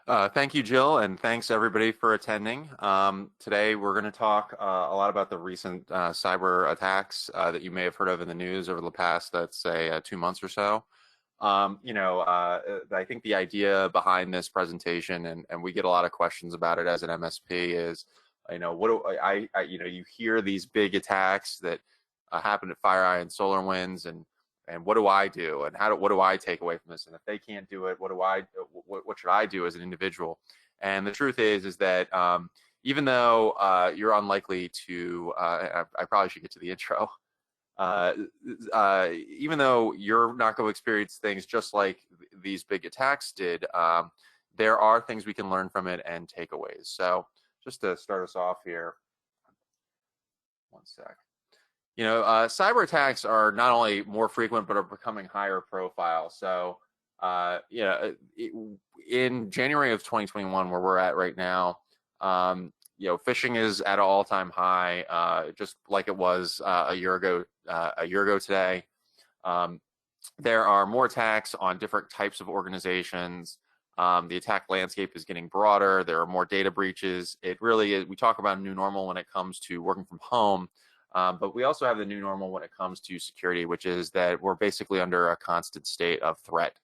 Thank you, Jill, and thanks everybody for attending. Today we're going to talk a lot about the recent cyber attacks that you may have heard of in the news over the past, let's say, 2 months or so. I think the idea behind this presentation, and we get a lot of questions about it as an MSP, is, what do you hear these big attacks that happen at FireEye and SolarWinds, and what do I do, and what do I take away from this? And if they can't do it, what should I do as an individual? And the truth is that even though you're unlikely to, I probably should get to the intro. Even though you're not going to experience things just like these big attacks did, there are things we can learn from it and takeaways. So just to start us off here, one sec. Cyber attacks are not only more frequent, but are becoming higher profile. So, in January of 2021, where we're at right now, phishing is at an all-time high, just like it was a year ago today. There are more attacks on different types of organizations. The attack landscape is getting broader. There are more data breaches. It really is. We talk about a new normal when it comes to working from home. But we also have the new normal when it comes to security, which is that we're basically under a constant state of threat.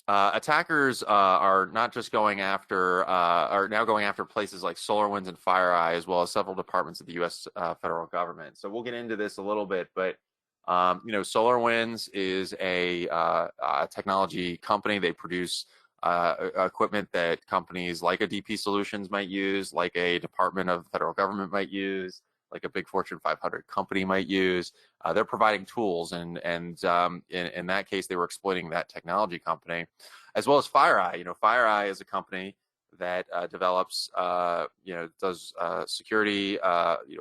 Attackers are not just are now going after places like SolarWinds and FireEye, as well as several departments of the U.S. Federal government. So we'll get into this a little bit, but SolarWinds is a technology company. They produce equipment that companies like a DP Solutions might use, like a department of the federal government might use, like a big Fortune 500 company might use. They're providing tools, and in that case, they were exploiting that technology company, as well as FireEye. FireEye is a company that develops, does security,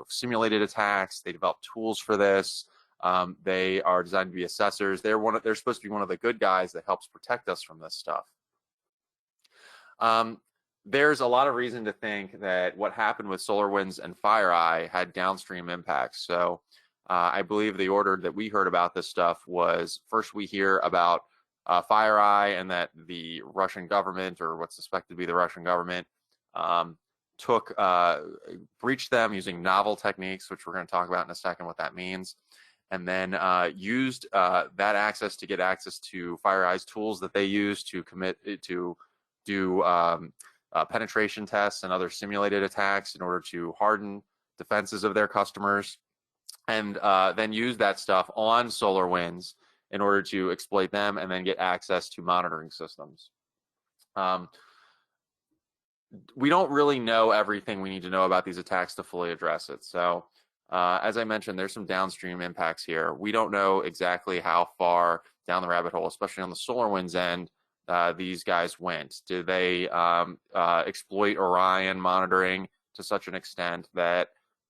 simulated attacks. They develop tools for this. They are designed to be assessors. They're supposed to be one of the good guys that helps protect us from this stuff. There's a lot of reason to think that what happened with SolarWinds and FireEye had downstream impacts. So I believe the order that we heard about this stuff was, first we hear about FireEye, and that the Russian government, or what's suspected to be the Russian government, breached them using novel techniques, which we're going to talk about in a second what that means, and then used that access to get access to FireEye's tools that they use to do penetration tests and other simulated attacks in order to harden defenses of their customers, and then use that stuff on SolarWinds in order to exploit them and then get access to monitoring systems. We don't really know everything we need to know about these attacks to fully address it. So as I mentioned, there's some downstream impacts here. We don't know exactly how far down the rabbit hole, especially on the SolarWinds end, these guys went. Did they exploit Orion monitoring to such an extent that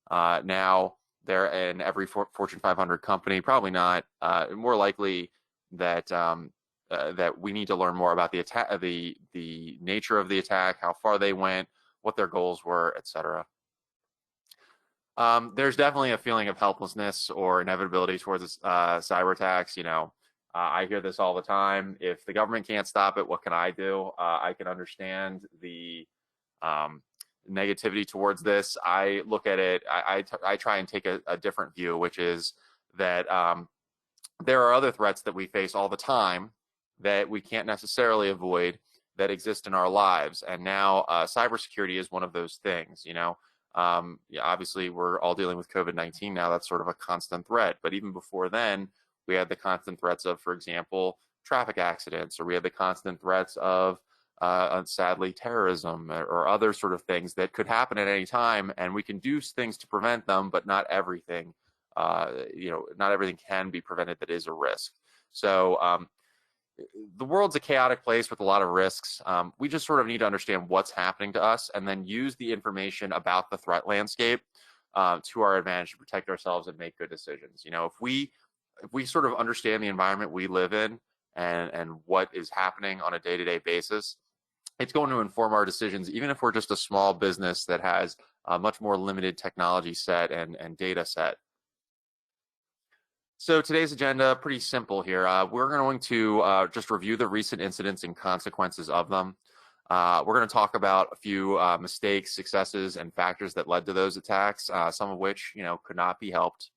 now they're in every Fortune 500 company? Probably not. More likely that that we need to learn more about the attack, the nature of the attack, how far they went, what their goals were, etc. There's definitely a feeling of helplessness or inevitability towards cyber attacks. I hear this all the time. If the government can't stop it, what can I do? I can understand the negativity towards this. I look at it, I try and take a different view, which is that there are other threats that we face all the time that we can't necessarily avoid, that exist in our lives. And now cybersecurity is one of those things. Obviously, we're all dealing with COVID-19 now. That's sort of a constant threat. But even before then, we had the constant threats of, for example, traffic accidents, or we had the constant threats of, sadly, terrorism, or other sort of things that could happen at any time, and we can do things to prevent them, but not everything. Not everything can be prevented that is a risk. So the world's a chaotic place with a lot of risks. We just sort of need to understand what's happening to us, and then use the information about the threat landscape to our advantage to protect ourselves and make good decisions. If we sort of understand the environment we live in, and what is happening on a day-to-day basis, it's going to inform our decisions, even if we're just a small business that has a much more limited technology set and data set. So today's agenda, pretty simple here. We're going to just review the recent incidents and consequences of them. We're going to talk about a few mistakes, successes, and factors that led to those attacks, some of which, could not be helped.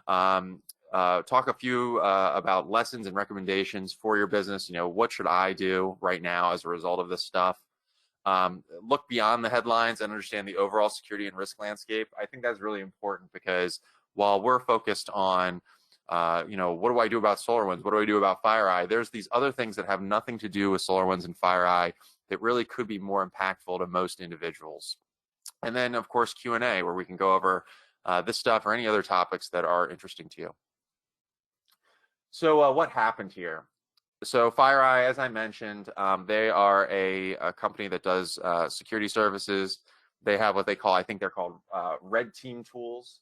Talk a few about lessons and recommendations for your business. What should I do right now as a result of this stuff? Look beyond the headlines and understand the overall security and risk landscape. I think that's really important because while we're focused on what do I do about SolarWinds? What do I do about FireEye? There's these other things that have nothing to do with SolarWinds and FireEye that really could be more impactful to most individuals. And then, of course, Q&A, where we can go over this stuff or any other topics that are interesting to you. So what happened here? So FireEye, as I mentioned, they are a company that does security services. They have what they call, I think they're called red team tools.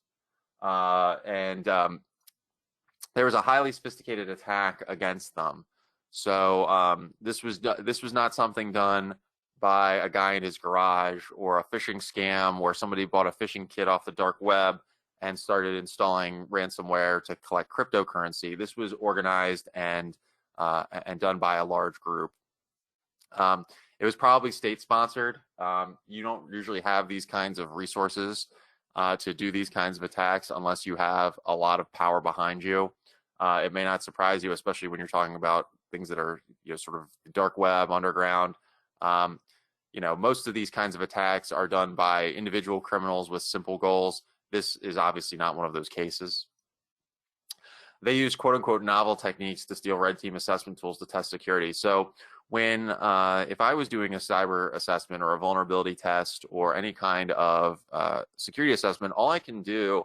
There was a highly sophisticated attack against them. So this was not something done by a guy in his garage or a phishing scam where somebody bought a phishing kit off the dark web and started installing ransomware to collect cryptocurrency. This was organized and done by a large group. It was probably state-sponsored. You don't usually have these kinds of resources to do these kinds of attacks unless you have a lot of power behind you. It may not surprise you, especially when you're talking about things that are sort of dark web, underground. Most of these kinds of attacks are done by individual criminals with simple goals. This is obviously not one of those cases. They use quote-unquote novel techniques to steal red team assessment tools to test security. So if I was doing a cyber assessment or a vulnerability test or any kind of security assessment, all I can do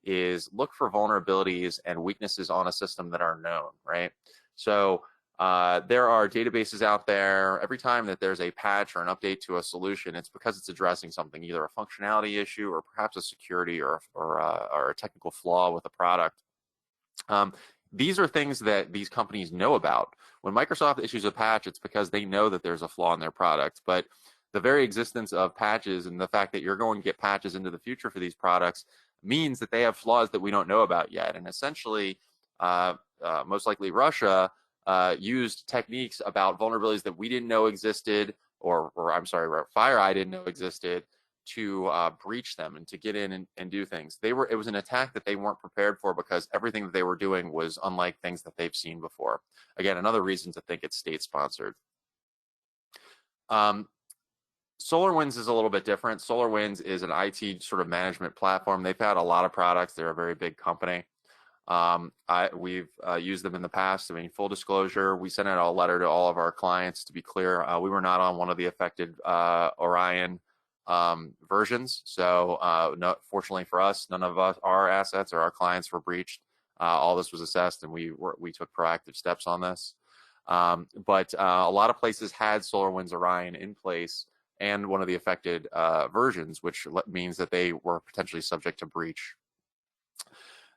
is look for vulnerabilities and weaknesses on a system that are known, right? So there are databases out there. Every time that there's a patch or an update to a solution, it's because it's addressing something, either a functionality issue or perhaps a security or a technical flaw with a product. These are things that these companies know about. When Microsoft issues a patch, it's because they know that there's a flaw in their product. But the very existence of patches and the fact that you're going to get patches into the future for these products means that they have flaws that we don't know about yet. And essentially, most likely Russia used techniques about vulnerabilities that we didn't know existed, or I'm sorry, FireEye didn't know existed, to breach them and to get in and do things. It was an attack that they weren't prepared for because everything that they were doing was unlike things that they've seen before. Again, another reason to think it's state-sponsored. SolarWinds is a little bit different. SolarWinds is an IT sort of management platform. They've had a lot of products. They're a very big company. We've used them in the past. I mean, full disclosure, we sent out a letter to all of our clients to be clear. We were not on one of the affected Orion versions. So fortunately for us, none of our assets or our clients were breached. All this was assessed, and we took proactive steps on this. But a lot of places had SolarWinds Orion in place and one of the affected versions, which means that they were potentially subject to breach.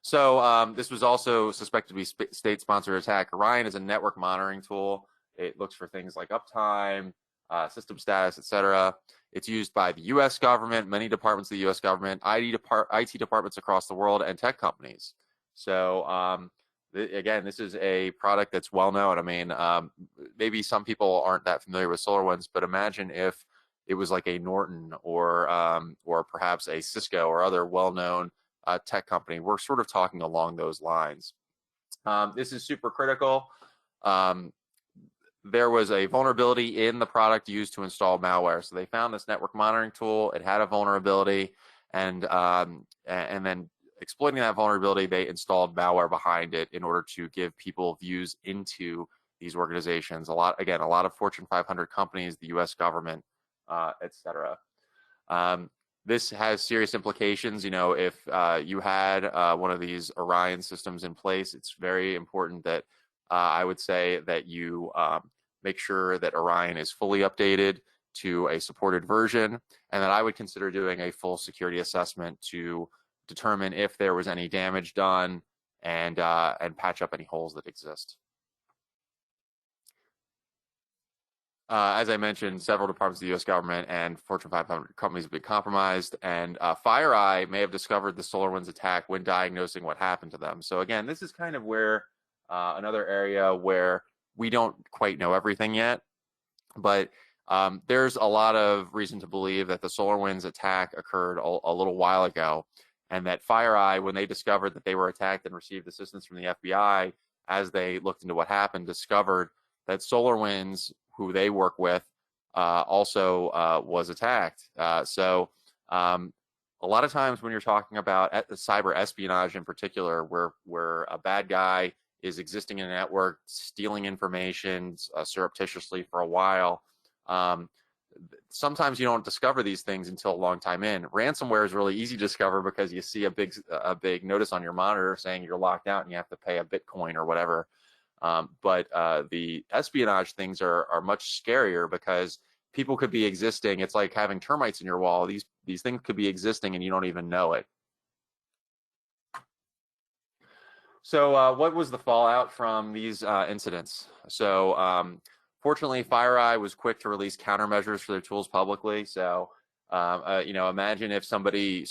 So this was also suspected to be state-sponsored attack. Orion is a network monitoring tool. It looks for things like uptime, system status, etc. It's used by the U.S. government, many departments of the U.S. government, IT departments across the world, and tech companies. So again, this is a product that's well known. I mean, maybe some people aren't that familiar with SolarWinds, but imagine if it was like a Norton or perhaps a Cisco or other well-known tech company. We're sort of talking along those lines. This is super critical. There was a vulnerability in the product used to install malware. So they found this network monitoring tool. It had a vulnerability, and then exploiting that vulnerability, they installed malware behind it in order to give people views into these organizations. A lot of Fortune 500 companies, the U.S. government, etc. This has serious implications. If you had one of these Orion systems in place, it's very important that I would say that you make sure that Orion is fully updated to a supported version, and that I would consider doing a full security assessment to determine if there was any damage done and patch up any holes that exist. As I mentioned, several departments of the U.S. government and Fortune 500 companies have been compromised, and FireEye may have discovered the SolarWinds attack when diagnosing what happened to them. So again, this is kind of where another area where we don't quite know everything yet, but there's a lot of reason to believe that the SolarWinds attack occurred a little while ago, and that FireEye, when they discovered that they were attacked and received assistance from the FBI, as they looked into what happened, discovered that SolarWinds, who they work with, also was attacked. So a lot of times when you're talking about cyber espionage in particular, where a bad guy is existing in a network, stealing information surreptitiously for a while, sometimes you don't discover these things until a long time in. Ransomware is really easy to discover because you see a big notice on your monitor saying you're locked out and you have to pay a Bitcoin or whatever. But the espionage things are much scarier because people could be existing. It's like having termites in your wall. These things could be existing and you don't even know it. So what was the fallout from these incidents? So fortunately, FireEye was quick to release countermeasures for their tools publicly. So imagine if somebody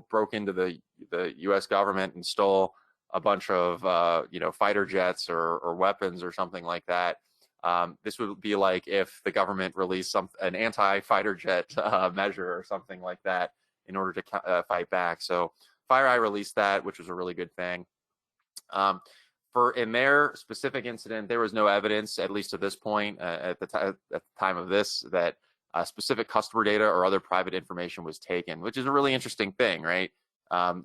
broke into the U.S. government and stole a bunch of fighter jets or weapons or something like that. This would be like if the government released an anti-fighter jet measure or something like that in order to fight back. So FireEye released that, which was a really good thing. In their specific incident, there was no evidence, at least to this point, at the time of this, that specific customer data or other private information was taken, which is a really interesting thing, right?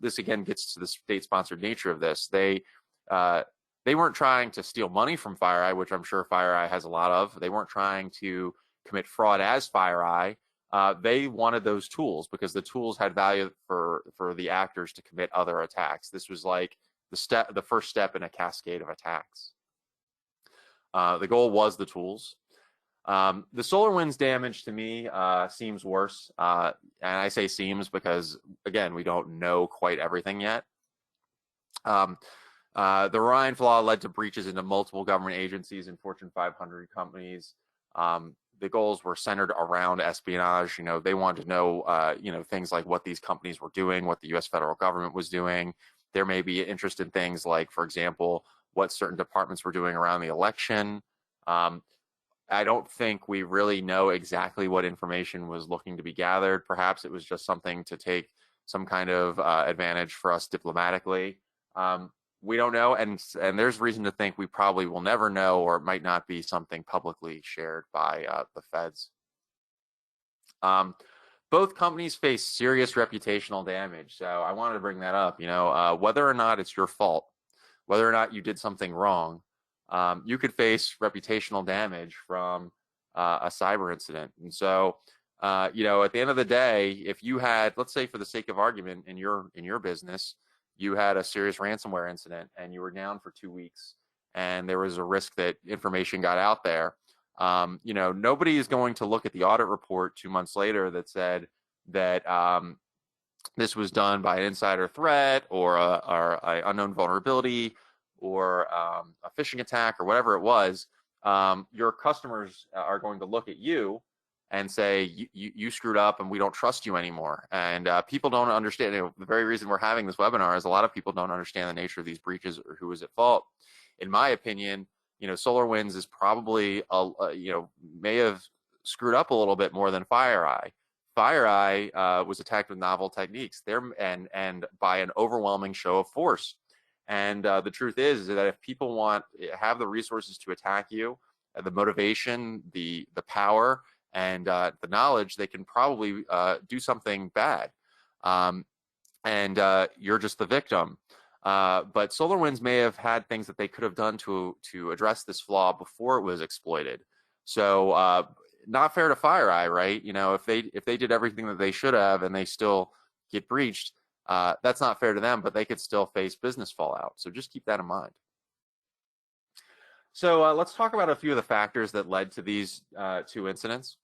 This again gets to the state-sponsored nature of this. They weren't trying to steal money from FireEye, which I'm sure FireEye has a lot of. They weren't trying to commit fraud as FireEye. They wanted those tools because the tools had value for the actors to commit other attacks. This was like the first step in a cascade of attacks. The goal was the tools. The SolarWinds damage to me seems worse, and I say seems because again we don't know quite everything yet. The Orion flaw led to breaches into multiple government agencies and Fortune 500 companies. The goals were centered around espionage. They wanted to know, things like what these companies were doing, what the U.S. federal government was doing. There may be interest in things like, for example, what certain departments were doing around the election. I don't think we really know exactly what information was looking to be gathered. Perhaps it was just something to take some kind of advantage for us diplomatically. We don't know, and there's reason to think we probably will never know, or it might not be something publicly shared by the feds. Both companies face serious reputational damage, so I wanted to bring that up. Whether or not it's your fault, whether or not you did something wrong, you could face reputational damage from a cyber incident. And so, at the end of the day, if you had, let's say for the sake of argument, in your business, you had a serious ransomware incident and you were down for 2 weeks and there was a risk that information got out there, nobody is going to look at the audit report 2 months later that said that this was done by an insider threat or a unknown vulnerability or a phishing attack or whatever it was. Your customers are going to look at you and say, you screwed up and we don't trust you anymore. And people don't understand. The very reason we're having this webinar is a lot of people don't understand the nature of these breaches or who is at fault. In my opinion, SolarWinds is probably, may have screwed up a little bit more than FireEye. FireEye was attacked with novel techniques and by an overwhelming show of force. And the truth is that if people have the resources to attack you, the motivation, the power, and the knowledge, they can probably do something bad. And you're just the victim. But SolarWinds may have had things that they could have done to address this flaw before it was exploited. So not fair to FireEye, right? If they did everything that they should have and they still get breached, that's not fair to them, but they could still face business fallout. So just keep that in mind. So let's talk about a few of the factors that led to these two incidents.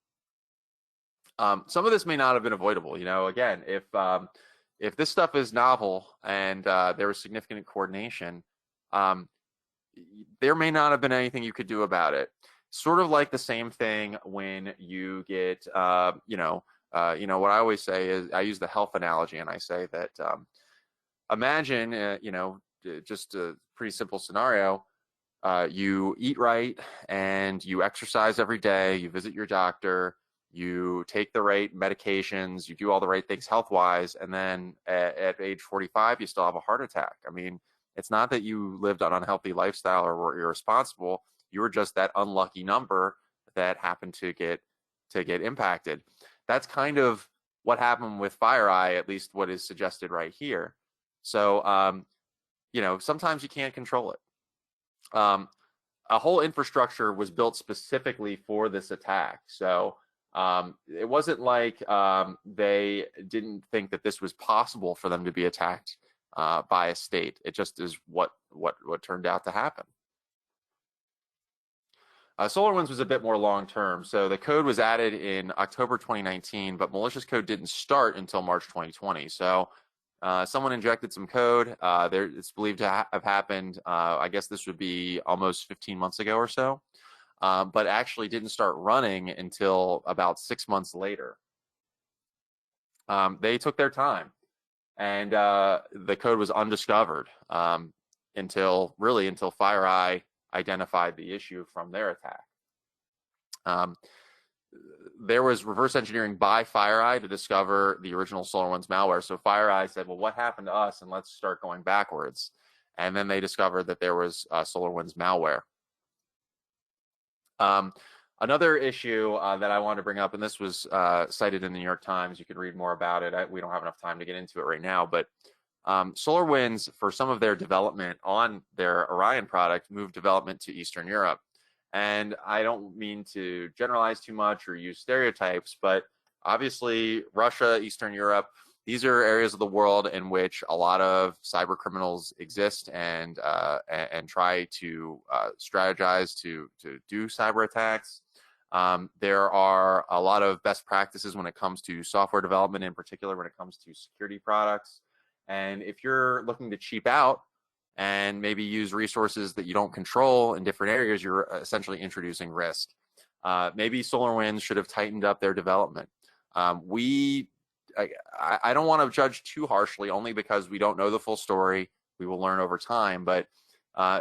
Some of this may not have been avoidable. Again, if this stuff is novel and there was significant coordination, there may not have been anything you could do about it. sort of like the same thing when you get, what I always say is I use the health analogy, and I say that imagine, just a pretty simple scenario. You eat right and you exercise every day, you visit your doctor, you take the right medications, you do all the right things health-wise, and then at age 45, you still have a heart attack. I mean, it's not that you lived an unhealthy lifestyle or were irresponsible. You were just that unlucky number that happened to get impacted. That's kind of what happened with FireEye, at least what is suggested right here. So, sometimes you can't control it. A whole infrastructure was built specifically for this attack. So it wasn't like they didn't think that this was possible for them to be attacked by a state. It just is what turned out to happen. SolarWinds was a bit more long-term. So the code was added in October 2019, but malicious code didn't start until March 2020. So someone injected some code. It's believed to have happened, I guess this would be almost 15 months ago or so, but actually didn't start running until about 6 months later. They took their time, and the code was undiscovered until FireEye identified the issue from their attack. There was reverse engineering by FireEye to discover the original SolarWinds malware. So FireEye said, well, what happened to us? And let's start going backwards. And then they discovered that there was SolarWinds malware. Another issue that I wanted to bring up, and this was cited in the New York Times, you could read more about it. We don't have enough time to get into it right now, but SolarWinds, for some of their development on their Orion product, moved development to Eastern Europe. And I don't mean to generalize too much or use stereotypes, but obviously Russia, Eastern Europe, these are areas of the world in which a lot of cyber criminals exist and try to strategize to do cyber attacks. There are a lot of best practices when it comes to software development, in particular when it comes to security products. And if you're looking to cheap out and maybe use resources that you don't control in different areas, you're essentially introducing risk. Maybe SolarWinds should have tightened up their development. I don't want to judge too harshly, only because we don't know the full story. We will learn over time. But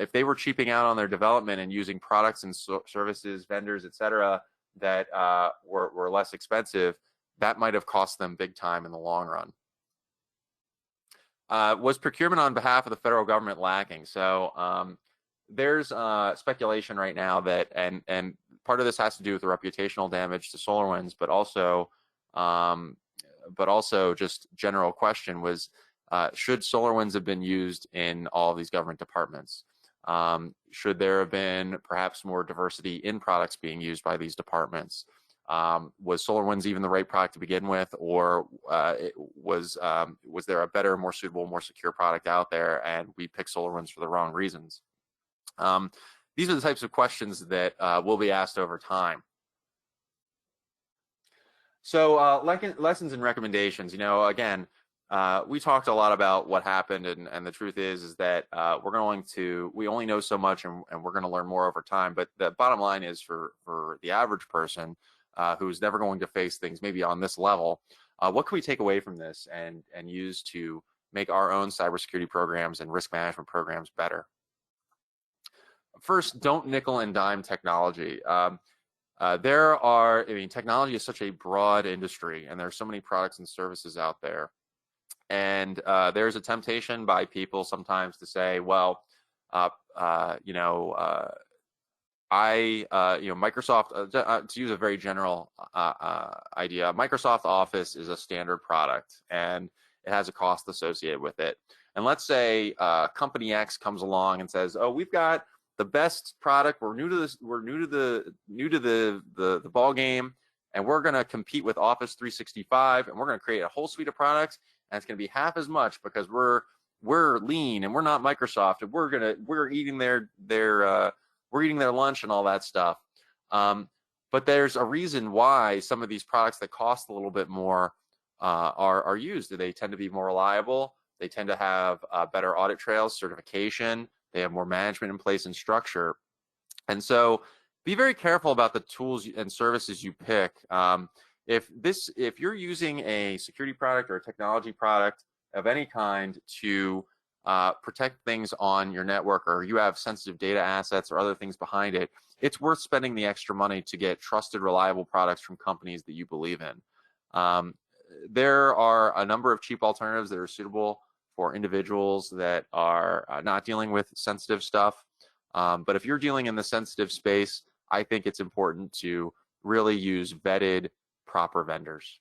if they were cheaping out on their development and using products and services, vendors, etc., that were less expensive, that might have cost them big time in the long run. Was procurement on behalf of the federal government lacking? So there's speculation right now that, and part of this has to do with the reputational damage to SolarWinds, but also just general question was, should SolarWinds have been used in all of these government departments? Should there have been perhaps more diversity in products being used by these departments? Was SolarWinds even the right product to begin with, or was there a better, more suitable, more secure product out there, and we picked SolarWinds for the wrong reasons? These are the types of questions that will be asked over time. So lessons and recommendations. Again, we talked a lot about what happened, and the truth is that we only know so much, and we're going to learn more over time. But the bottom line is, for the average person who's never going to face things maybe on this level, what can we take away from this and use to make our own cybersecurity programs and risk management programs better? First, don't nickel and dime technology. Technology is such a broad industry, and there are so many products and services out there. And there's a temptation by people sometimes to say, well, Microsoft, to use a very general idea, Microsoft Office is a standard product, and it has a cost associated with it. And let's say company X comes along and says, oh, we've got the best product. We're new to this. We're new to the ball game, and we're going to compete with Office 365, and we're going to create a whole suite of products, and it's going to be half as much because we're lean and we're not Microsoft, and we're eating their lunch and all that stuff. But there's a reason why some of these products that cost a little bit more are used. They tend to be more reliable. They tend to have better audit trails, certification. They have more management in place and structure. And so be very careful about the tools and services you pick. If you're using a security product or a technology product of any kind to protect things on your network, or you have sensitive data assets or other things behind it, it's worth spending the extra money to get trusted, reliable products from companies that you believe in. There are a number of cheap alternatives that are suitable for individuals that are not dealing with sensitive stuff. But if you're dealing in the sensitive space, I think it's important to really use vetted, proper vendors.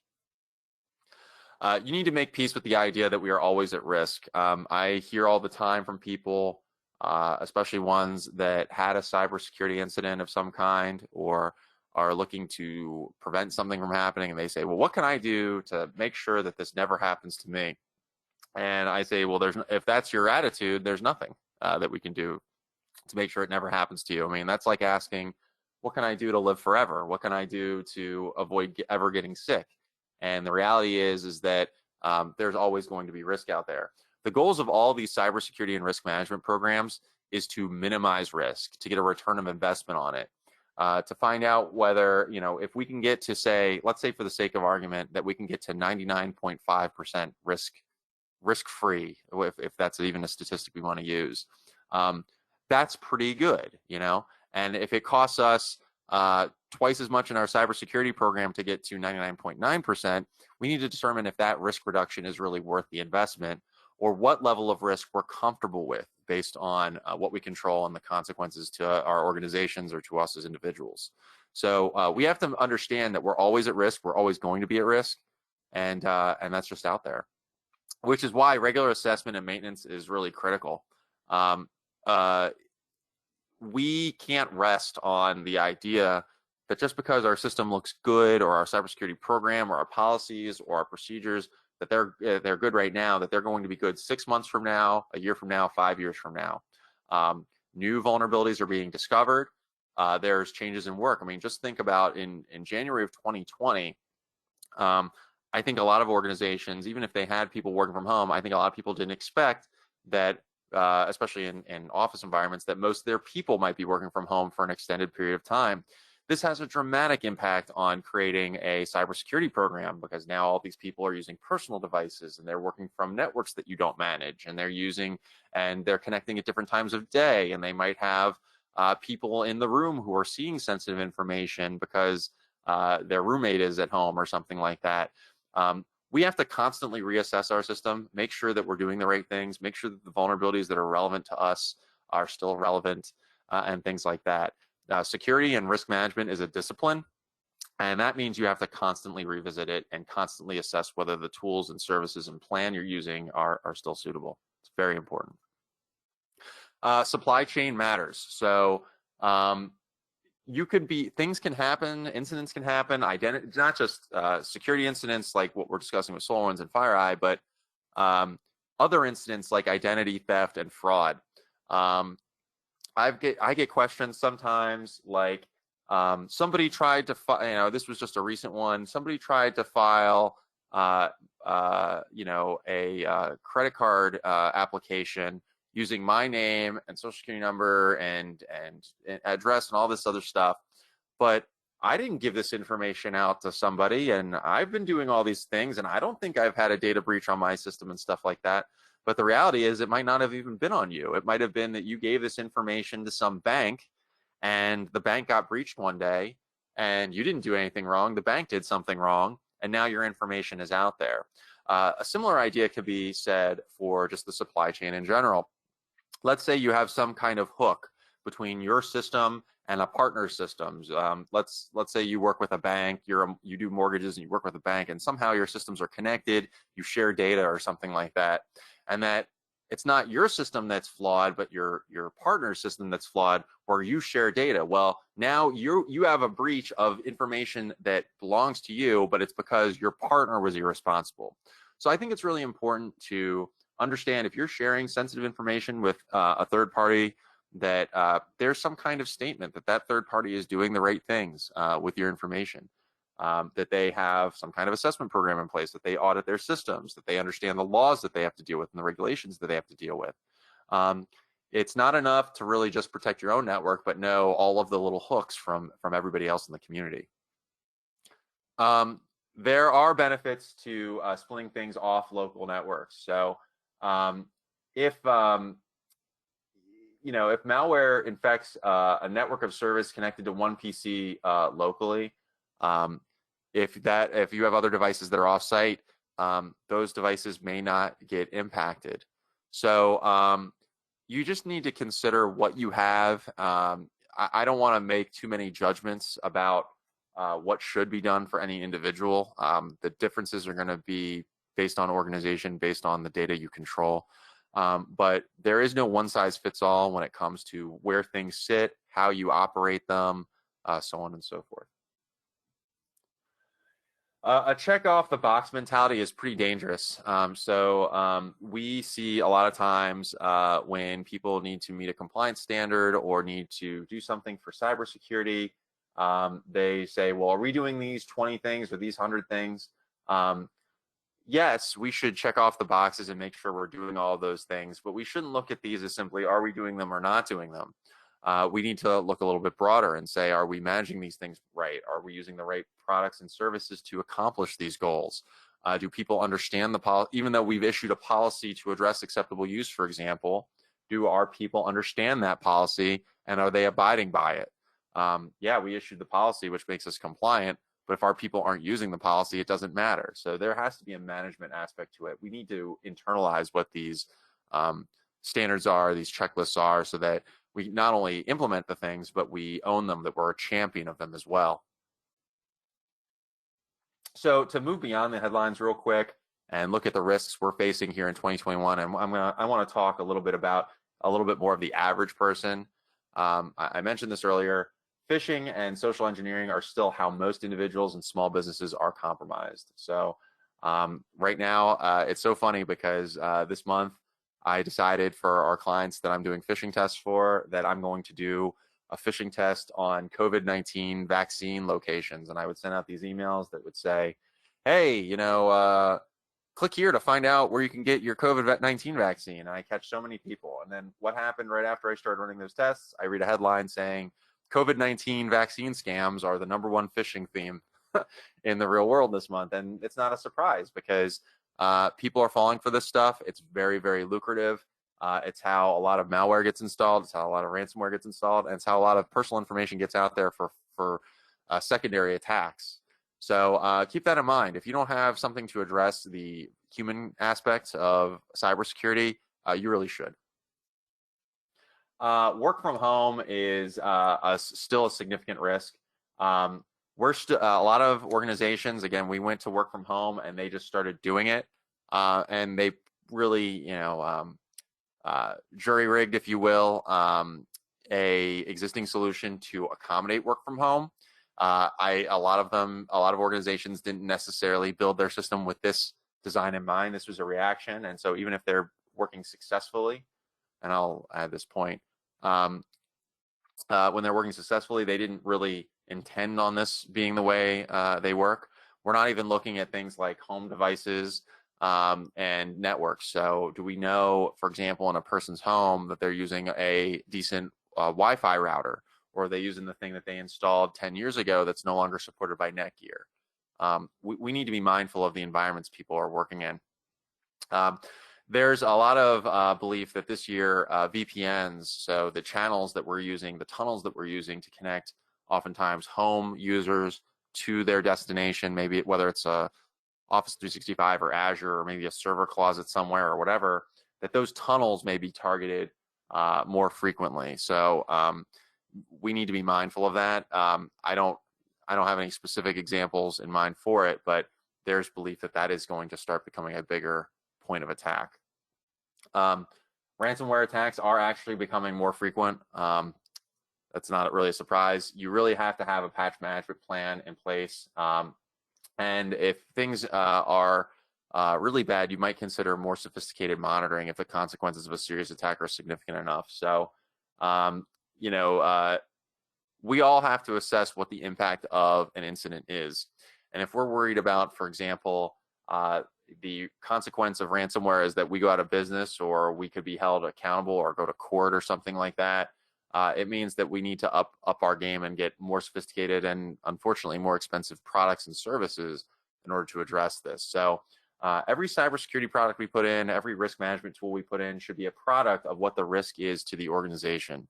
You need to make peace with the idea that we are always at risk. I hear all the time from people, especially ones that had a cybersecurity incident of some kind or are looking to prevent something from happening, and they say, well, what can I do to make sure that this never happens to me? And I say, well, if that's your attitude, there's nothing that we can do to make sure it never happens to you. I mean, that's like asking, what can I do to live forever? What can I do to avoid ever getting sick? And the reality is that there's always going to be risk out there. The goals of all these cybersecurity and risk management programs is to minimize risk, to get a return of investment on it, to find out whether, if we can get to, say, let's say for the sake of argument, that we can get to 99.5% risk-free, if that's even a statistic we want to use. That's pretty good, and if it costs us twice as much in our cybersecurity program to get to 99.9%, we need to determine if that risk reduction is really worth the investment, or what level of risk we're comfortable with based on what we control and the consequences to our organizations or to us as individuals. So we have to understand that we're always at risk, we're always going to be at risk, and that's just out there, which is why regular assessment and maintenance is really critical. We can't rest on the idea that just because our system looks good, or our cybersecurity program, or our policies, or our procedures, that they're good right now, that they're going to be good 6 months from now, a year from now, 5 years from now. New vulnerabilities are being discovered. There's changes in work. I mean, just think about in January of 2020, I think a lot of organizations, even if they had people working from home, I think a lot of people didn't expect that, especially in office environments, that most of their people might be working from home for an extended period of time. This has a dramatic impact on creating a cybersecurity program, because now all these people are using personal devices, and they're working from networks that you don't manage, and they're connecting at different times of day, and they might have people in the room who are seeing sensitive information because their roommate is at home or something like that. We have to constantly reassess our system, make sure that we're doing the right things, make sure that the vulnerabilities that are relevant to us are still relevant, and things like that. Security and risk management is a discipline, and that means you have to constantly revisit it and constantly assess whether the tools and services and plan you're using are still suitable. It's very important. Supply chain matters. So things can happen, incidents can happen, not just security incidents like what we're discussing with SolarWinds and FireEye, but other incidents like identity theft and fraud. I get questions sometimes like, somebody tried to this was just a recent one. Somebody tried to file a credit card application using my name and social security number and address and all this other stuff, but I didn't give this information out to somebody, and I've been doing all these things, and I don't think I've had a data breach on my system and stuff like that. But the reality is, it might not have even been on you. It might have been that you gave this information to some bank, and the bank got breached one day, and you didn't do anything wrong. The bank did something wrong, and now your information is out there. A similar idea could be said for just the supply chain in general. Let's say you have some kind of hook between your system and a partner's systems. Let's say you work with a bank, you do mortgages and you work with a bank, and somehow your systems are connected, you share data or something like that, and that it's not your system that's flawed, but your partner's system that's flawed, where you share data. Well, now you have a breach of information that belongs to you, but it's because your partner was irresponsible. So I think it's really important to understand, if you're sharing sensitive information with a third party, that there's some kind of statement that third party is doing the right things with your information, that they have some kind of assessment program in place, that they audit their systems, that they understand the laws that they have to deal with and the regulations that they have to deal with. it's not enough to really just protect your own network, but know all of the little hooks from everybody else in the community. There are benefits to splitting things off local networks. So if if malware infects a network of service connected to one PC locally, if you have other devices that are offsite, those devices may not get impacted. So you just need to consider what you have. I don't want to make too many judgments about what should be done for any individual. The differences are going to be based on organization, based on the data you control. But there is no one size fits all when it comes to where things sit, how you operate them, so on and so forth. A check off the box mentality is pretty dangerous. We see a lot of times when people need to meet a compliance standard or need to do something for cybersecurity, they say, well, are we doing these 20 things or these 100 things? Yes, we should check off the boxes and make sure we're doing all of those things, but we shouldn't look at these as simply, are we doing them or not doing them? We need to look a little bit broader and say, are we managing these things right? Are we using the right products and services to accomplish these goals? Do people understand the policy? Even though we've issued a policy to address acceptable use, for example, do our people understand that policy and are they abiding by it? Yeah, we issued the policy, which makes us compliant, but if our people aren't using the policy, it doesn't matter. So there has to be a management aspect to it. We need to internalize what these standards are, these checklists are, so that we not only implement the things, but we own them, that we're a champion of them as well. So to move beyond the headlines real quick and look at the risks we're facing here in 2021, and I want to talk a little bit about a little bit more of the average person. I mentioned this earlier. Phishing and social engineering are still how most individuals and small businesses are compromised. So right now, it's so funny because this month, I decided for our clients that I'm doing phishing tests for that I'm going to do a phishing test on COVID-19 vaccine locations. And I would send out these emails that would say, hey, click here to find out where you can get your COVID-19 vaccine. And I catch so many people. And then what happened right after I started running those tests, I read a headline saying COVID-19 vaccine scams are the #1 phishing theme in the real world this month. And it's not a surprise because people are falling for this stuff. It's very, very lucrative. It's how a lot of malware gets installed. It's how a lot of ransomware gets installed. And it's how a lot of personal information gets out there for secondary attacks. So keep that in mind. If you don't have something to address the human aspects of cybersecurity, you really should. Work from home is still a significant risk. A lot of organizations, again, we went to work from home and they just started doing it. And they really, jury-rigged, if you will, a existing solution to accommodate work from home. A lot of organizations didn't necessarily build their system with this design in mind. This was a reaction. And so even if they're working successfully, and I'll add this point, when they're working successfully, they didn't really intend on this being the way they work. We're not even looking at things like home devices and networks. So do we know, for example, in a person's home that they're using a decent Wi-Fi router, or are they using the thing that they installed 10 years ago that's no longer supported by Netgear? We need to be mindful of the environments people are working in. There's a lot of belief that this year VPNs, so the channels that we're using, the tunnels that we're using to connect oftentimes home users to their destination, maybe whether it's a Office 365 or Azure or maybe a server closet somewhere or whatever, that those tunnels may be targeted more frequently. So we need to be mindful of that. I don't have any specific examples in mind for it, but there's belief that that is going to start becoming a bigger point of attack. Ransomware attacks are actually becoming more frequent. That's not really a surprise. You really have to have a patch management plan in place. And if things are really bad, you might consider more sophisticated monitoring if the consequences of a serious attack are significant enough. So, we all have to assess what the impact of an incident is. And if we're worried about, for example, the consequence of ransomware is that we go out of business, or we could be held accountable or go to court or something like that. It means that we need to up our game and get more sophisticated and, unfortunately, more expensive products and services in order to address this. So every cybersecurity product we put in, every risk management tool we put in should be a product of what the risk is to the organization.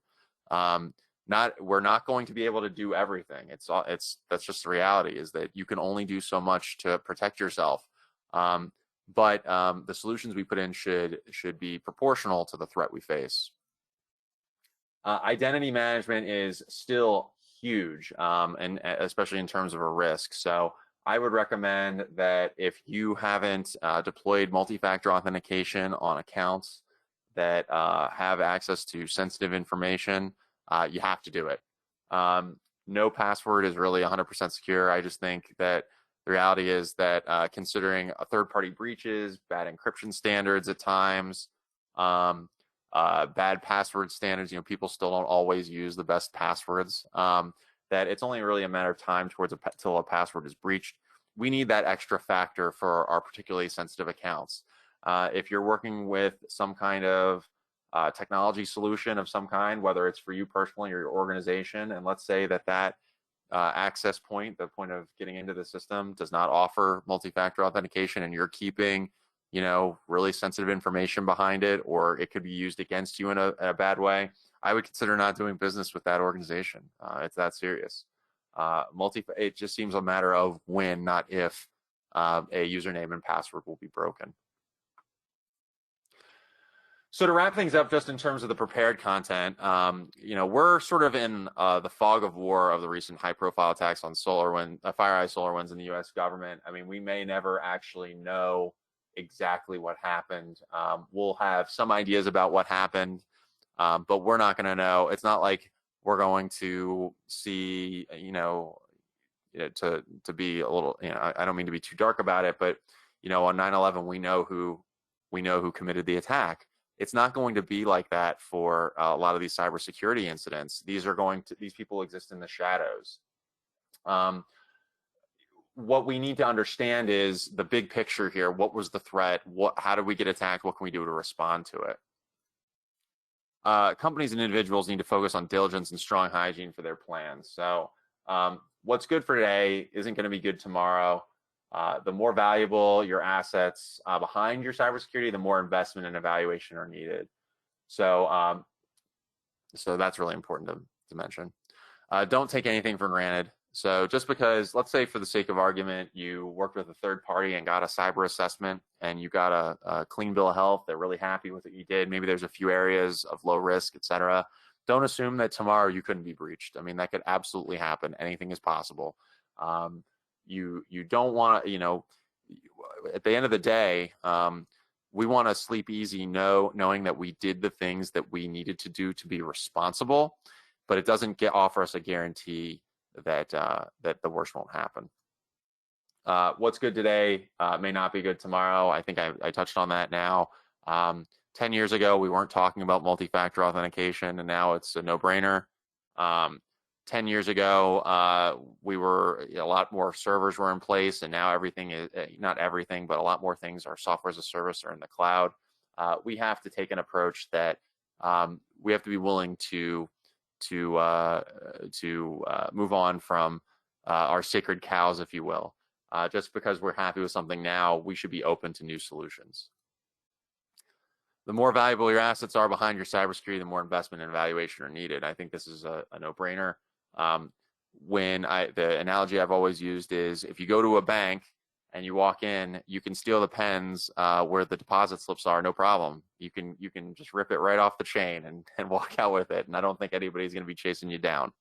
We're not going to be able to do everything. That's just the reality, is that you can only do so much to protect yourself. But the solutions we put in should be proportional to the threat we face. Identity management is still huge, and especially in terms of a risk. So I would recommend that if you haven't deployed multi-factor authentication on accounts that have access to sensitive information, you have to do it. No password is really 100% secure. I just think that the reality is that considering third-party breaches, bad encryption standards at times, bad password standards, people still don't always use the best passwords, that it's only really a matter of time till a password is breached. We need that extra factor for our particularly sensitive accounts. If you're working with some kind of technology solution of some kind, whether it's for you personally or your organization, and let's say that access point, the point of getting into the system, does not offer multi-factor authentication, and you're keeping really sensitive information behind it, or it could be used against you in a bad way, I would consider not doing business with that organization. It's that serious. It just seems a matter of when, not if, a username and password will be broken. So to wrap things up, just in terms of the prepared content, we're sort of in the fog of war of the recent high-profile attacks on FireEye SolarWinds in the U.S. government. I mean, we may never actually know exactly what happened. We'll have some ideas about what happened, but we're not going to know. It's not like we're going to see, to be a little, I don't mean to be too dark about it, but on 9/11 we know who committed the attack. It's not going to be like that for a lot of these cybersecurity incidents. These people exist in the shadows. What we need to understand is the big picture here. What was the threat? How did we get attacked? What can we do to respond to it? Companies and individuals need to focus on diligence and strong hygiene for their plans. So what's good for today isn't going to be good tomorrow. The more valuable your assets behind your cybersecurity, the more investment and evaluation are needed. So that's really important to mention. Don't take anything for granted. So just because, let's say for the sake of argument, you worked with a third party and got a cyber assessment and you got a clean bill of health, they're really happy with what you did. Maybe there's a few areas of low risk, etc. Don't assume that tomorrow you couldn't be breached. I mean, that could absolutely happen. Anything is possible. You don't want to, at the end of the day, we want to sleep easy knowing that we did the things that we needed to do to be responsible, but it doesn't offer us a guarantee that the worst won't happen. What's good today may not be good tomorrow. I think I touched on that now. 10 years ago, we weren't talking about multi-factor authentication, and now it's a no-brainer. 10 years ago, a lot more servers were in place, and now everything is, not everything, but a lot more things are software as a service or in the cloud. We have to take an approach that we have to be willing to move on from our sacred cows, if you will. Just because we're happy with something now, we should be open to new solutions. The more valuable your assets are behind your cybersecurity, the more investment and evaluation are needed. I think this is a no-brainer. The analogy I've always used is, if you go to a bank and you walk in, you can steal the pens where the deposit slips are, no problem. You can just rip it right off the chain and walk out with it, and I don't think anybody's going to be chasing you down.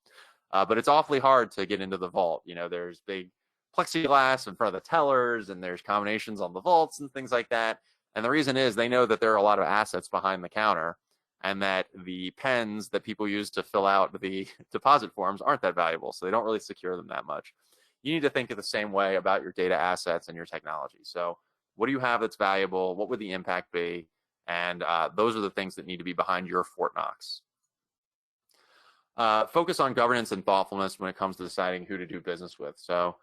But it's awfully hard to get into the vault. There's big plexiglass in front of the tellers, and there's combinations on the vaults and things like that. And the reason is they know that there are a lot of assets behind the counter, and that the pens that people use to fill out the deposit forms aren't that valuable, so they don't really secure them that much. You need to think of the same way about your data assets and your technology. So what do you have that's valuable? What would the impact be? And those are the things that need to be behind your Fort Knox. Focus on governance and thoughtfulness when it comes to deciding who to do business with. So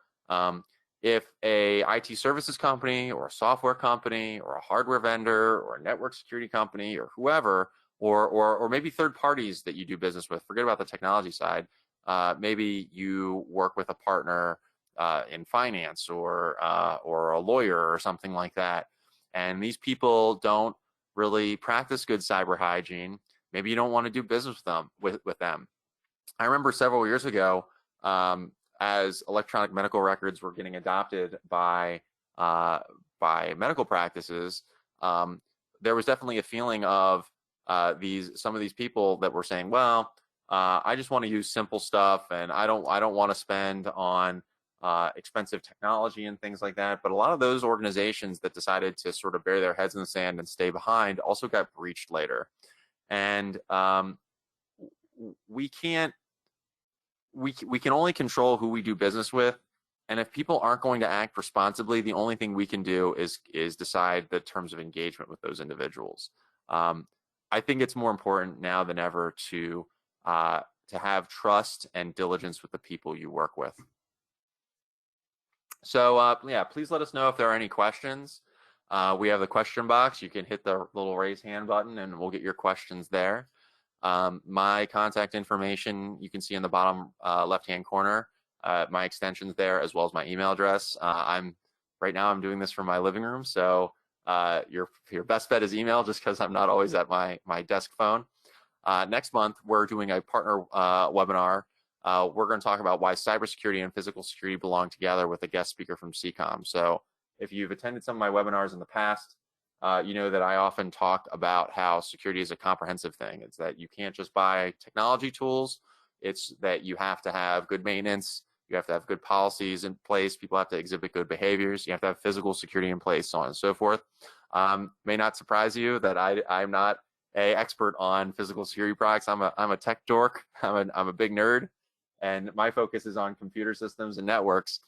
if a IT services company or a software company or a hardware vendor or a network security company or whoever, or maybe third parties that you do business with, forget about the technology side, maybe you work with a partner in finance or a lawyer or something like that, and these people don't really practice good cyber hygiene. Maybe you don't want to do business with them. I remember several years ago, as electronic medical records were getting adopted by medical practices, there was definitely a feeling of some of these people that were saying, well, I just want to use simple stuff, and I don't want to spend on expensive technology and things like that. But a lot of those organizations that decided to sort of bury their heads in the sand and stay behind also got breached later. And we can only control who we do business with, and if people aren't going to act responsibly, the only thing we can do is decide the terms of engagement with those individuals. I think it's more important now than ever to have trust and diligence with the people you work with. So yeah, please let us know if there are any questions. We have the question box. You can hit the little raise hand button and we'll get your questions there. My contact information you can see in the bottom left-hand corner. My extension's there, as well as my email address. Right now I'm doing this from my living room, so your best bet is email, just because I'm not always at my desk phone. Next month we're doing a partner webinar. We're going to talk about why cybersecurity and physical security belong together, with a guest speaker from CCOM. So if you've attended some of my webinars in the past, you know that I often talk about how security is a comprehensive thing. It's that you can't just buy technology tools. It's that you have to have good maintenance. You have to have good policies in place. People have to exhibit good behaviors. You have to have physical security in place, so on and so forth. May not surprise you that I'm not an expert on physical security products. I'm a tech dork. I'm a big nerd, and my focus is on computer systems and networks.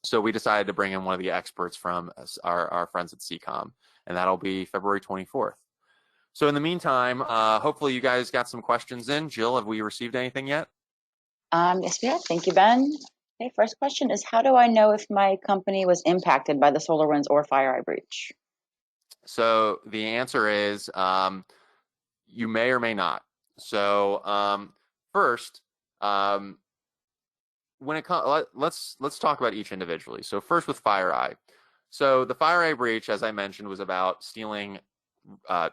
So we decided to bring in one of the experts from our friends at CCOM, and that'll be February 24th. So in the meantime, hopefully you guys got some questions in. Jill, have we received anything yet? Yes, we have. Thank you, Ben. Okay, first question is, how do I know if my company was impacted by the SolarWinds or FireEye breach? So the answer is you may or may not. So first, when it comes, let's talk about each individually. So first with FireEye. So the FireEye breach, as I mentioned, was about stealing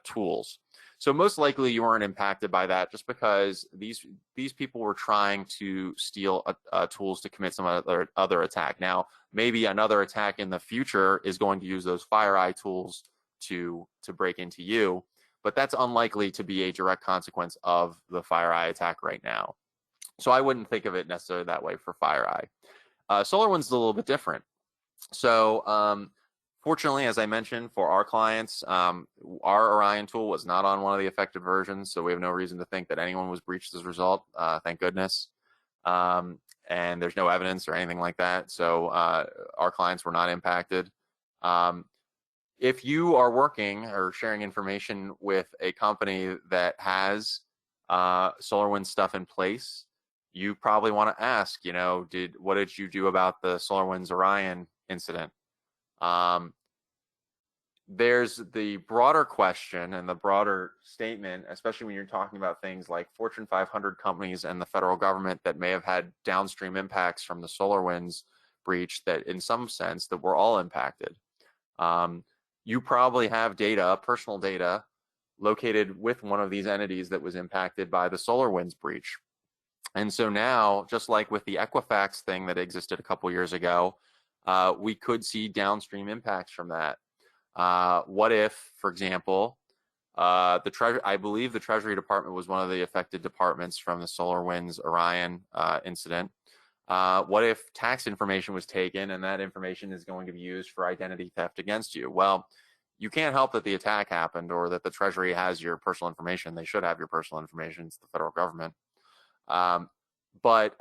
tools. So most likely you weren't impacted by that, just because these people were trying to steal tools to commit some other attack. Now, maybe another attack in the future is going to use those FireEye tools to break into you, but that's unlikely to be a direct consequence of the FireEye attack right now. So I wouldn't think of it necessarily that way for FireEye. SolarWinds is a little bit different. So fortunately, as I mentioned, for our clients, our Orion tool was not on one of the affected versions, so we have no reason to think that anyone was breached as a result, thank goodness. And there's no evidence or anything like that, so our clients were not impacted. If you are working or sharing information with a company that has SolarWinds stuff in place, you probably want to ask, what did you do about the SolarWinds Orion incident? There's the broader question and the broader statement, especially when you're talking about things like Fortune 500 companies and the federal government that may have had downstream impacts from the SolarWinds breach, that in some sense that we're all impacted. You probably have data, personal data, located with one of these entities that was impacted by the SolarWinds breach. And so now, just like with the Equifax thing that existed a couple years ago, we could see downstream impacts from that. What if, for example, I believe the Treasury Department was one of the affected departments from the SolarWinds Orion incident. What if tax information was taken and that information is going to be used for identity theft against you? Well, you can't help that the attack happened or that the Treasury has your personal information. They should have your personal information. It's the federal government. But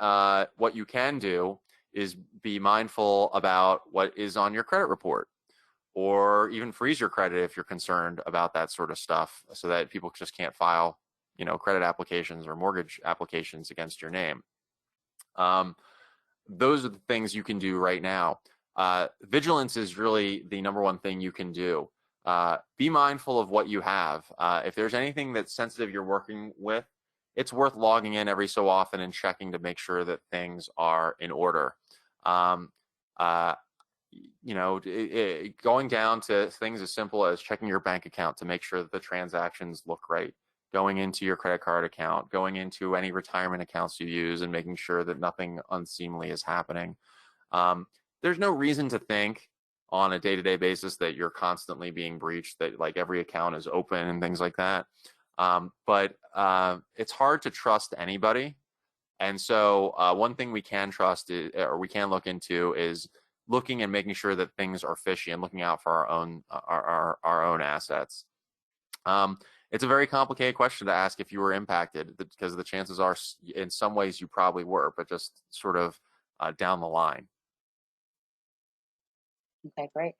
what you can do is be mindful about what is on your credit report, or even freeze your credit if you're concerned about that sort of stuff, so that people just can't file, credit applications or mortgage applications against your name. Those are the things you can do right now. vigilance is really the number one thing you can do. Be mindful of what you have. If there's anything that's sensitive you're working with, it's worth logging in every so often and checking to make sure that things are in order. Um, uh, going down to things as simple as checking your bank account to make sure that the transactions look right, going into your credit card account, going into any retirement accounts you use and making sure that nothing unseemly is happening. There's no reason to think on a day-to-day basis that you're constantly being breached, that like every account is open and things like that. But it's hard to trust anybody. And so one thing we can trust or we can look into is looking and making sure that things are fishy and looking out for our own assets. It's a very complicated question to ask if you were impacted, because the chances are in some ways you probably were, but just sort of down the line. Okay, great.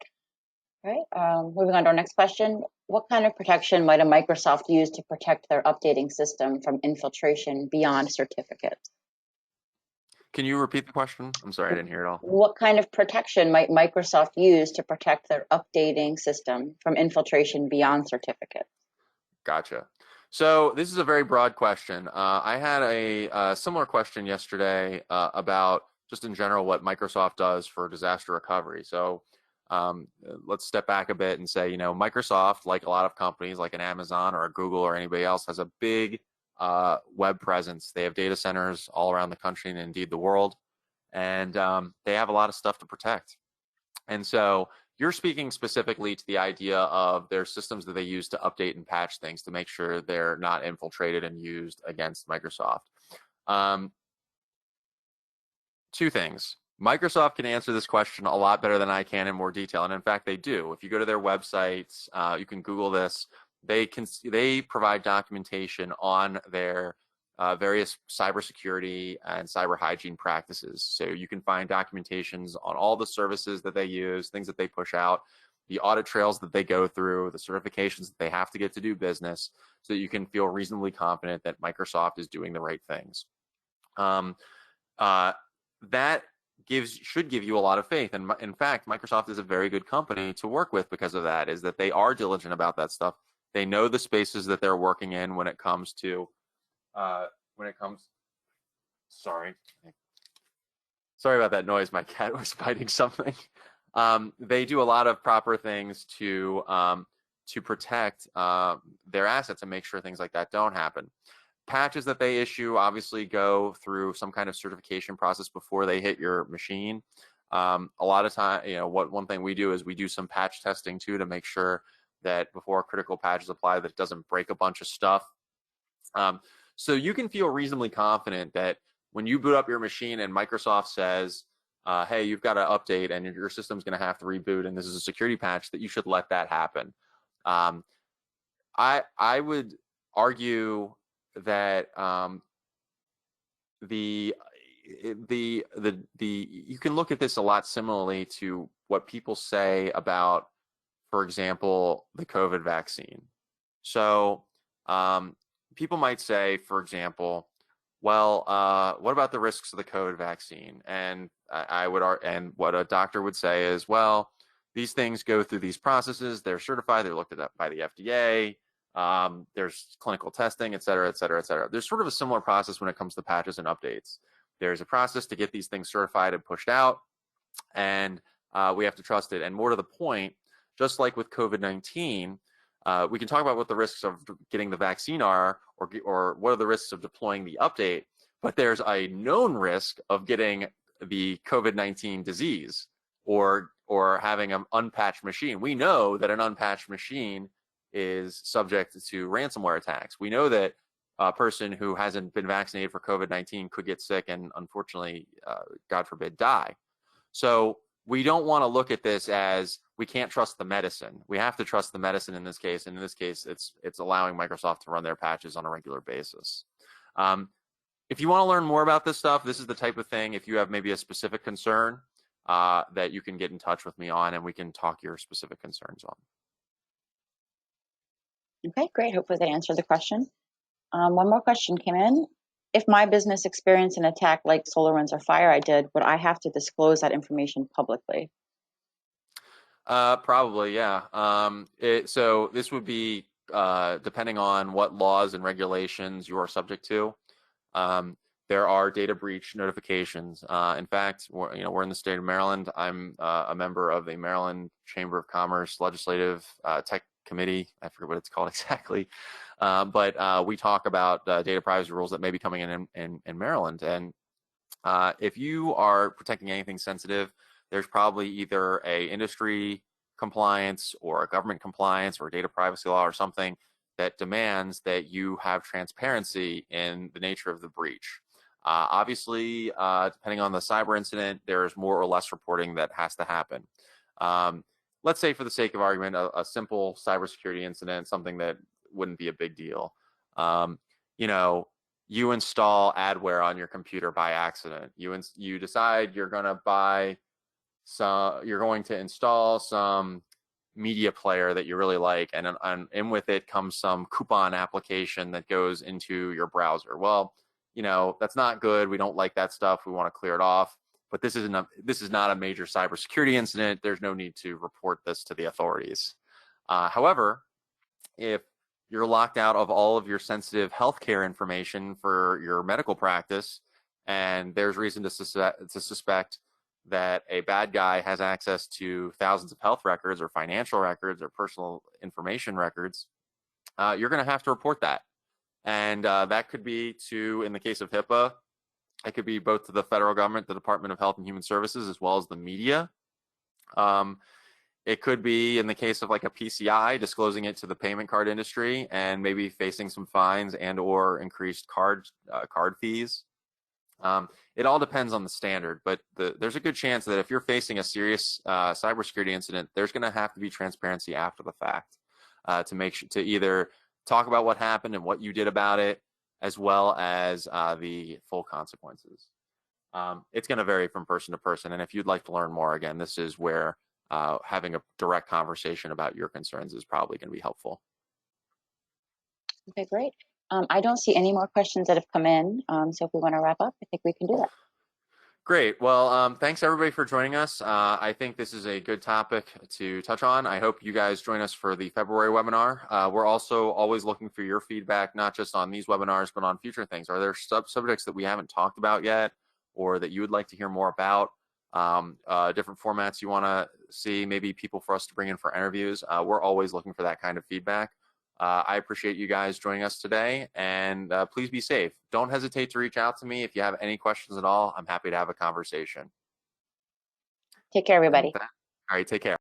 All right, moving on to our next question. What kind of protection might a Microsoft use to protect their updating system from infiltration beyond certificates? Can you repeat the question? I'm sorry, I didn't hear it all. What kind of protection might Microsoft use to protect their updating system from infiltration beyond certificates? Gotcha. So this is a very broad question. I had a similar question yesterday about just in general what Microsoft does for disaster recovery. So let's step back a bit and say, Microsoft, like a lot of companies, like an Amazon or a Google or anybody else, has a big web presence. They have data centers all around the country and indeed the world, and they have a lot of stuff to protect. And so you're speaking specifically to the idea of their systems that they use to update and patch things to make sure they're not infiltrated and used against Microsoft. Two things. Microsoft can answer this question a lot better than I can in more detail, and in fact, they do. If you go to their websites, you can Google this. They provide documentation on their various cybersecurity and cyber hygiene practices. So you can find documentations on all the services that they use, things that they push out, the audit trails that they go through, the certifications that they have to get to do business, so that you can feel reasonably confident that Microsoft is doing the right things. That should give you a lot of faith. And in fact, Microsoft is a very good company to work with because of that, is that they are diligent about that stuff. They know the spaces that they're working in when it comes to, sorry about that noise. My cat was biting something. They do a lot of proper things to protect their assets and make sure things like that don't happen. Patches that they issue obviously go through some kind of certification process before they hit your machine. A lot of time, one thing we do is we do some patch testing too to make sure that before critical patches apply, that it doesn't break a bunch of stuff. So you can feel reasonably confident that when you boot up your machine and Microsoft says, hey, you've got to update and your system's going to have to reboot and this is a security patch, that you should let that happen. I would argue that you can look at this a lot similarly to what people say about, for example, the COVID vaccine. So people might say, for example, well, what about the risks of the COVID vaccine? And and what a doctor would say is, well, these things go through these processes. They're certified. They're looked at by the FDA. There's clinical testing, et cetera, et cetera, et cetera. There's sort of a similar process when it comes to patches and updates. There's a process to get these things certified and pushed out, and we have to trust it. And more to the point, just like with COVID-19, we can talk about what the risks of getting the vaccine are, or what are the risks of deploying the update, but there's a known risk of getting the COVID-19 disease or having an unpatched machine. We know that an unpatched machine is subject to ransomware attacks. We know that a person who hasn't been vaccinated for COVID-19 could get sick and unfortunately, God forbid, die. So we don't want to look at this as we can't trust the medicine. We have to trust the medicine in this case. And in this case, it's allowing Microsoft to run their patches on a regular basis. If you want to learn more about this stuff, this is the type of thing, if you have maybe a specific concern, that you can get in touch with me on, and we can talk your specific concerns on. Okay, great. Hopefully that answered the question. One more question came in. If my business experienced an attack like SolarWinds or FireEye did, would I have to disclose that information publicly? Probably, yeah. So this would be depending on what laws and regulations you are subject to. Um, there are data breach notifications. In fact, we're in the state of Maryland. I'm a member of the Maryland Chamber of Commerce Legislative Tech Committee. I forget what it's called exactly, but we talk about data privacy rules that may be coming in Maryland. And if you are protecting anything sensitive, there's probably either a industry compliance or a government compliance or a data privacy law or something that demands that you have transparency in the nature of the breach. Obviously, depending on the cyber incident, there's more or less reporting that has to happen. Um, let's say, for the sake of argument, a simple cybersecurity incident, something that wouldn't be a big deal. Um, you know, you install adware on your computer by accident. You decide you're going to install some media player that you really like, and with it comes some coupon application that goes into your browser. Well, that's not good. We don't like that stuff. We want to clear it off. But this is not a major cybersecurity incident. There's no need to report this to the authorities. However, if you're locked out of all of your sensitive healthcare information for your medical practice, and there's reason to suspect that a bad guy has access to thousands of health records or financial records or personal information records, you're going to have to report that. And that could be in the case of HIPAA, it could be both to the federal government, the Department of Health and Human Services, as well as the media. It could be, in the case of like a PCI, disclosing it to the payment card industry and maybe facing some fines and or increased card fees. It all depends on the standard, but there's a good chance that if you're facing a serious cybersecurity incident, there's going to have to be transparency after the fact to either talk about what happened and what you did about it, as well as the full consequences. It's going to vary from person to person, and if you'd like to learn more, again, this is where having a direct conversation about your concerns is probably going to be helpful. Okay, great. I don't see any more questions that have come in. So if we want to wrap up, I think we can do that. Great. Well, thanks everybody for joining us. I think this is a good topic to touch on. I hope you guys join us for the February webinar. We're also always looking for your feedback, not just on these webinars, but on future things. Are there subjects that we haven't talked about yet, or that you would like to hear more about? Different formats you want to see, maybe people for us to bring in for interviews. We're always looking for that kind of feedback. I appreciate you guys joining us today, and please be safe. Don't hesitate to reach out to me if you have any questions at all. I'm happy to have a conversation. Take care, everybody. All right, take care.